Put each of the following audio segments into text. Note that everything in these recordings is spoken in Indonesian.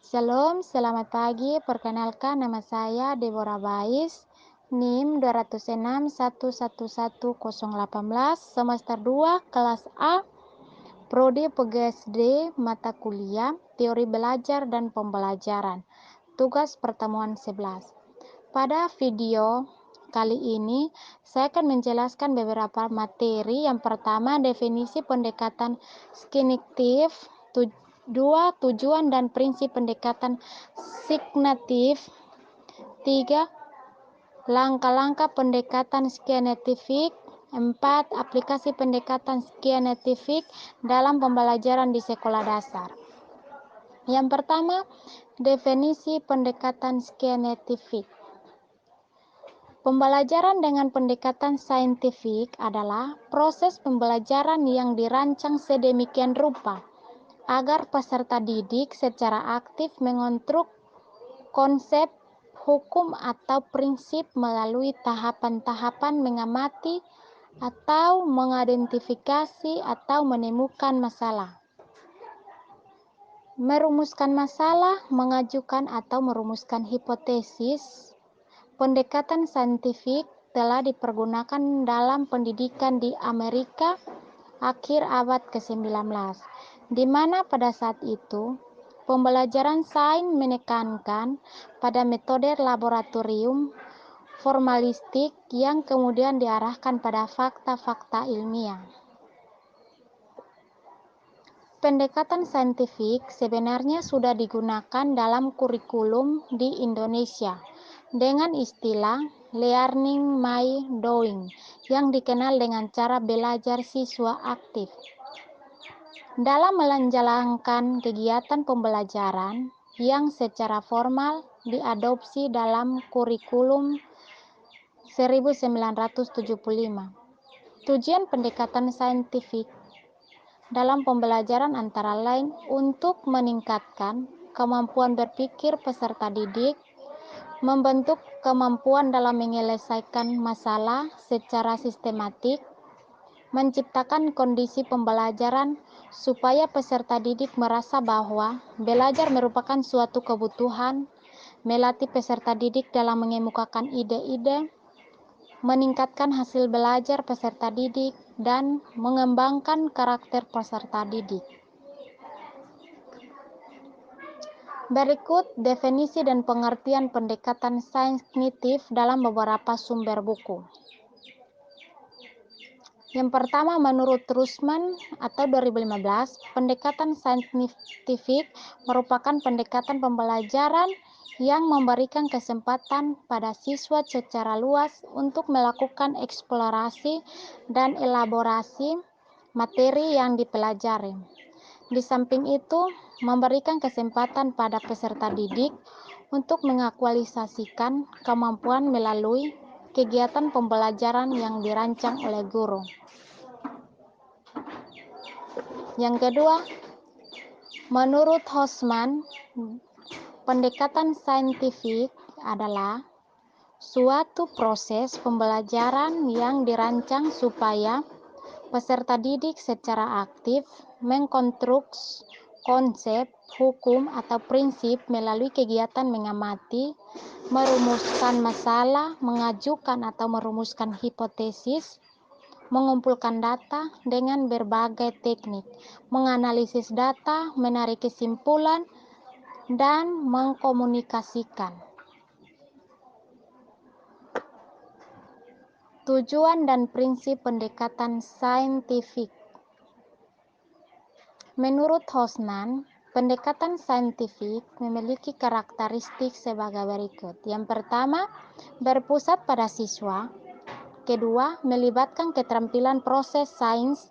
Shalom, selamat pagi. Perkenalkan, nama saya Deborah Bais, NIM 206111018, semester 2, kelas A, Prodi PGSD, mata kuliah, teori belajar dan pembelajaran. Tugas pertemuan 11. Pada video kali ini, saya akan menjelaskan beberapa materi. Yang pertama, definisi pendekatan skinatif, dua, tujuan dan prinsip pendekatan signatif, 3, langkah-langkah pendekatan skinatifik, 4, aplikasi pendekatan skinatifik dalam pembelajaran di sekolah dasar. Yang pertama, definisi pendekatan skinatifik. Pembelajaran dengan pendekatan saintifik adalah proses pembelajaran yang dirancang sedemikian rupa agar peserta didik secara aktif mengonstruk konsep, hukum, atau prinsip melalui tahapan-tahapan mengamati atau mengidentifikasi atau menemukan masalah, merumuskan masalah, mengajukan atau merumuskan hipotesis. Pendekatan saintifik telah dipergunakan dalam pendidikan di Amerika akhir abad ke-19, di mana pada saat itu pembelajaran sains menekankan pada metode laboratorium formalistik yang kemudian diarahkan pada fakta-fakta ilmiah. Pendekatan saintifik sebenarnya sudah digunakan dalam kurikulum di Indonesia dengan istilah learning by doing yang dikenal dengan cara belajar siswa aktif. Dalam menjalankan kegiatan pembelajaran yang secara formal diadopsi dalam kurikulum 1975. Tujuan pendekatan saintifik dalam pembelajaran antara lain untuk meningkatkan kemampuan berpikir peserta didik, membentuk kemampuan dalam menyelesaikan masalah secara sistematik, menciptakan kondisi pembelajaran supaya peserta didik merasa bahwa belajar merupakan suatu kebutuhan, melatih peserta didik dalam mengemukakan ide-ide, meningkatkan hasil belajar peserta didik, dan mengembangkan karakter peserta didik. Berikut definisi dan pengertian pendekatan saintifik dalam beberapa sumber buku. Yang pertama, menurut Rusman atau 2015, pendekatan saintifik merupakan pendekatan pembelajaran yang memberikan kesempatan pada siswa secara luas untuk melakukan eksplorasi dan elaborasi materi yang dipelajari. Di samping itu, memberikan kesempatan pada peserta didik untuk mengaktualisasikan kemampuan melalui kegiatan pembelajaran yang dirancang oleh guru. Yang kedua, menurut Hosman, pendekatan saintifik adalah suatu proses pembelajaran yang dirancang supaya peserta didik secara aktif mengkonstruksi konsep, hukum, atau prinsip melalui kegiatan mengamati, merumuskan masalah, mengajukan atau merumuskan hipotesis, mengumpulkan data dengan berbagai teknik, menganalisis data, menarik kesimpulan, dan mengkomunikasikan. Tujuan dan prinsip pendekatan saintifik. Menurut Hosnan, pendekatan saintifik memiliki karakteristik sebagai berikut. Yang pertama, berpusat pada siswa. Kedua, melibatkan keterampilan proses sains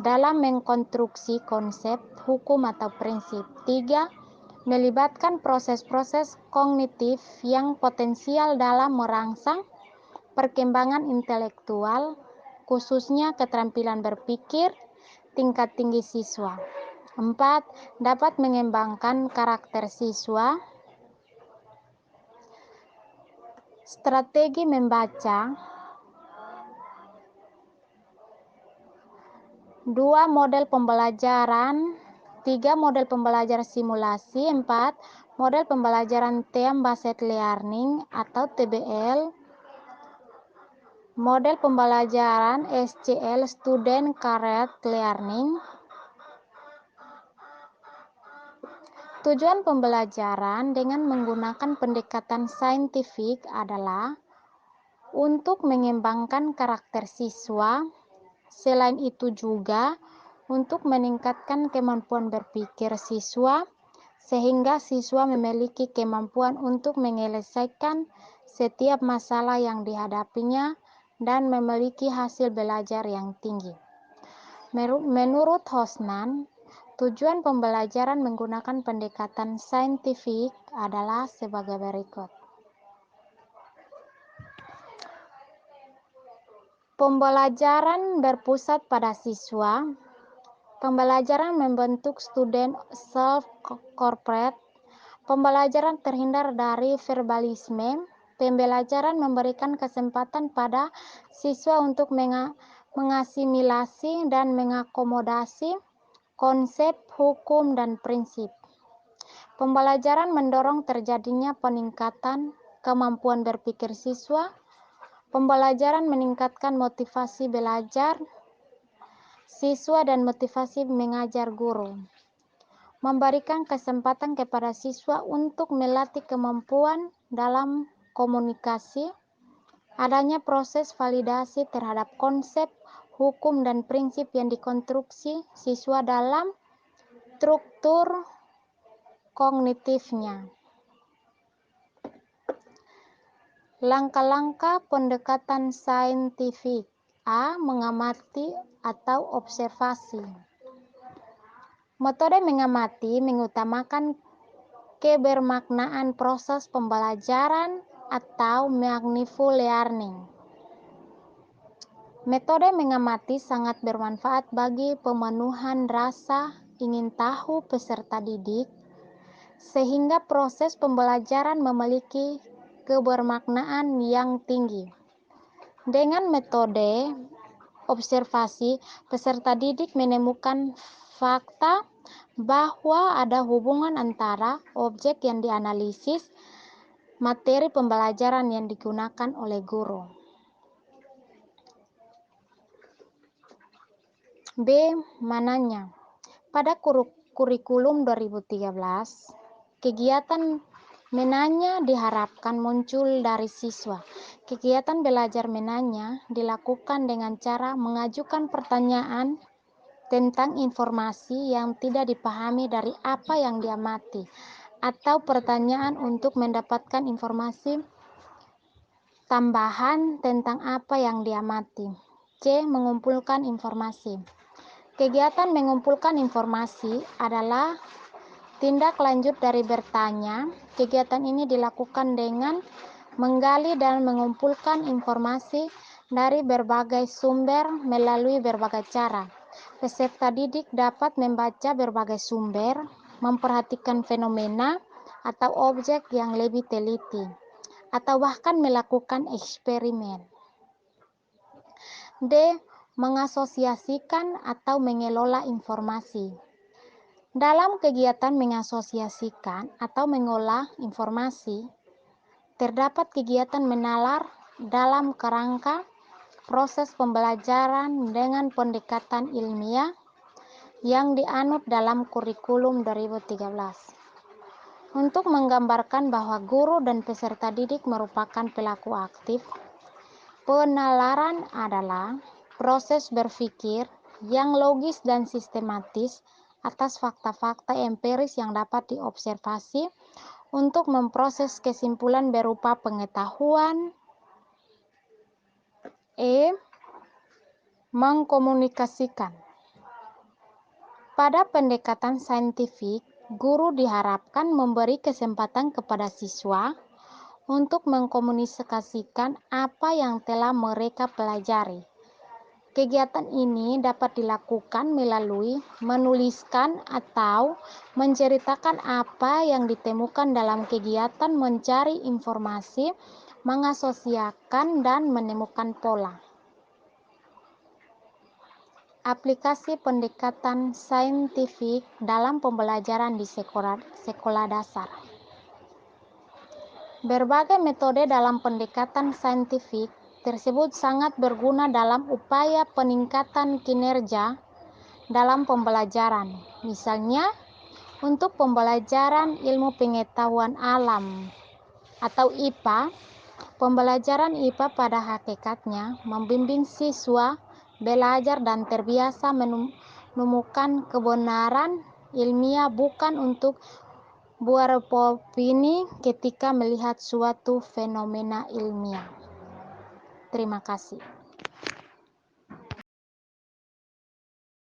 dalam mengkonstruksi konsep, hukum, atau prinsip. 3, melibatkan proses-proses kognitif yang potensial dalam merangsang perkembangan intelektual, khususnya keterampilan berpikir tingkat tinggi siswa. 4, dapat mengembangkan karakter siswa. Strategi membaca. 2, model pembelajaran 3. Model pembelajaran simulasi. 4. Model pembelajaran Team-Based Learning atau TBL. Model pembelajaran SCL Student Centered Learning. Tujuan pembelajaran dengan menggunakan pendekatan saintifik adalah untuk mengembangkan karakter siswa. Selain itu juga untuk meningkatkan kemampuan berpikir siswa, sehingga siswa memiliki kemampuan untuk menyelesaikan setiap masalah yang dihadapinya dan memiliki hasil belajar yang tinggi. Menurut Hosnan, tujuan pembelajaran menggunakan pendekatan saintifik adalah sebagai berikut. Pembelajaran berpusat pada siswa. Pembelajaran membentuk student self-corporate. Pembelajaran terhindar dari verbalisme. Pembelajaran memberikan kesempatan pada siswa untuk mengasimilasi dan mengakomodasi konsep, hukum, dan prinsip. Pembelajaran mendorong terjadinya peningkatan kemampuan berpikir siswa. Pembelajaran meningkatkan motivasi belajar siswa dan motivasi mengajar guru. Memberikan kesempatan kepada siswa untuk melatih kemampuan dalam komunikasi. Adanya proses validasi terhadap konsep, hukum, dan prinsip yang dikonstruksi siswa dalam struktur kognitifnya. Langkah-langkah pendekatan saintifik. A. Mengamati atau observasi. Metode mengamati mengutamakan kebermaknaan proses pembelajaran atau meaningful learning. Metode mengamati sangat bermanfaat bagi pemenuhan rasa ingin tahu peserta didik, sehingga proses pembelajaran memiliki kebermaknaan yang tinggi. Dengan metode observasi, peserta didik menemukan fakta bahwa ada hubungan antara objek yang dianalisis, materi pembelajaran yang digunakan oleh guru. B. Mananya. Pada kurikulum 2013, kegiatan menanya diharapkan muncul dari siswa. Kegiatan belajar menanya dilakukan dengan cara mengajukan pertanyaan tentang informasi yang tidak dipahami dari apa yang diamati, atau pertanyaan untuk mendapatkan informasi tambahan tentang apa yang diamati. C. Mengumpulkan informasi. Kegiatan mengumpulkan informasi adalah tindak lanjut dari bertanya. Kegiatan ini dilakukan dengan menggali dan mengumpulkan informasi dari berbagai sumber melalui berbagai cara. Peserta didik dapat membaca berbagai sumber, memperhatikan fenomena atau objek yang lebih teliti, atau bahkan melakukan eksperimen. D. Mengasosiasikan atau mengelola informasi. Dalam kegiatan mengasosiasikan atau mengolah informasi, terdapat kegiatan menalar dalam kerangka proses pembelajaran dengan pendekatan ilmiah yang dianut dalam kurikulum 2013. Untuk menggambarkan bahwa guru dan peserta didik merupakan pelaku aktif, penalaran adalah proses berpikir yang logis dan sistematis atas fakta-fakta empiris yang dapat diobservasi untuk memproses kesimpulan berupa pengetahuan. E. Mengkomunikasikan. Pada pendekatan saintifik, guru diharapkan memberi kesempatan kepada siswa untuk mengkomunikasikan apa yang telah mereka pelajari. Kegiatan ini dapat dilakukan melalui menuliskan atau menceritakan apa yang ditemukan dalam kegiatan mencari informasi, mengasosiasikan, dan menemukan pola. aplikasi pendekatan saintifik dalam pembelajaran di sekolah dasar. Berbagai metode dalam pendekatan saintifik tersebut sangat berguna dalam upaya peningkatan kinerja dalam pembelajaran. Misalnya, untuk pembelajaran ilmu pengetahuan alam atau IPA, pembelajaran IPA pada hakikatnya membimbing siswa belajar dan terbiasa menemukan kebenaran ilmiah, bukan untuk beropini ketika melihat suatu fenomena ilmiah. Terima kasih.